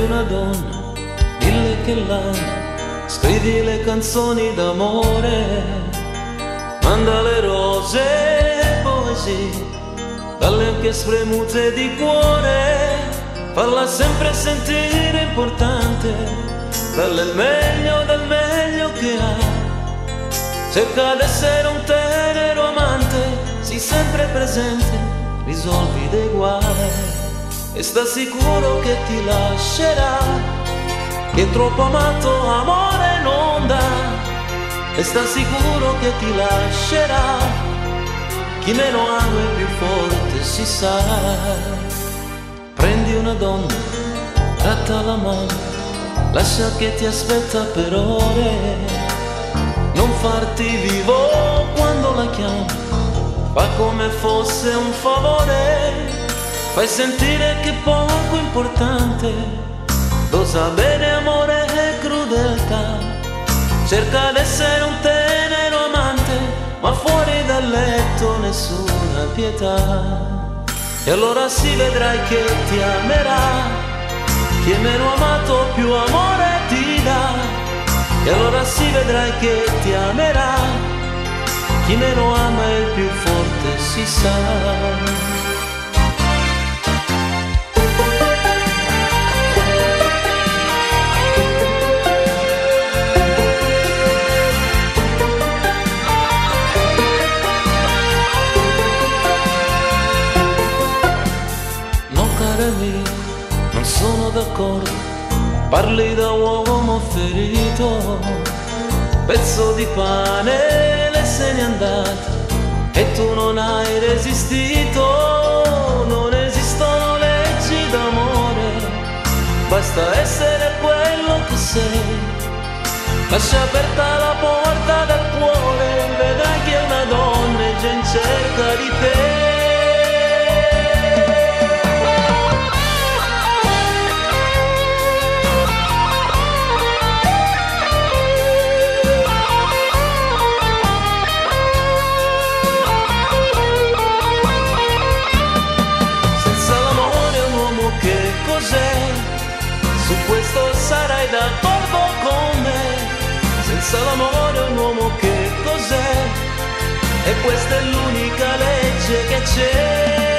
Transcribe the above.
una donna, dille che l'ami, scrivi le canzoni d'amore, manda le rose e poesie, dalle occhie spremute di cuore, farla sempre sentire importante, darle il meglio del meglio che ha, cerca d'essere un tenero amante, sii sempre presente, risolvi dei guai, e sta sicuro che ti lascerà, che troppo amato amore non dà, e sta sicuro che ti lascerà, chi meno ama è più forte si sa. Prendi una donna, tratta la mano, lascia che ti aspetta per ore, non farti vivo quando la chiami, fa come fosse un favore, fai sentire che poco importante, dosa bene amore e crudeltà, cerca d'essere un tenero amante, ma fuori dal letto nessuna pietà. E allora si vedrai che ti amerà, chi è meno amato più amore ti dà. E allora si vedrai che ti amerà, chi meno ama è il più forte si sa. Non sono d'accordo, parli da uomo ferito, pezzo di pane le se n'è andata e tu non hai resistito, non esistono leggi d'amore, basta essere quello che sei, lascia aperta la porta del cuore, vedrai che una donna è già in cerca di te. Su questo sarai d'accordo con me, senza l'amore un uomo che cos'è? E questa è l'unica legge che c'è.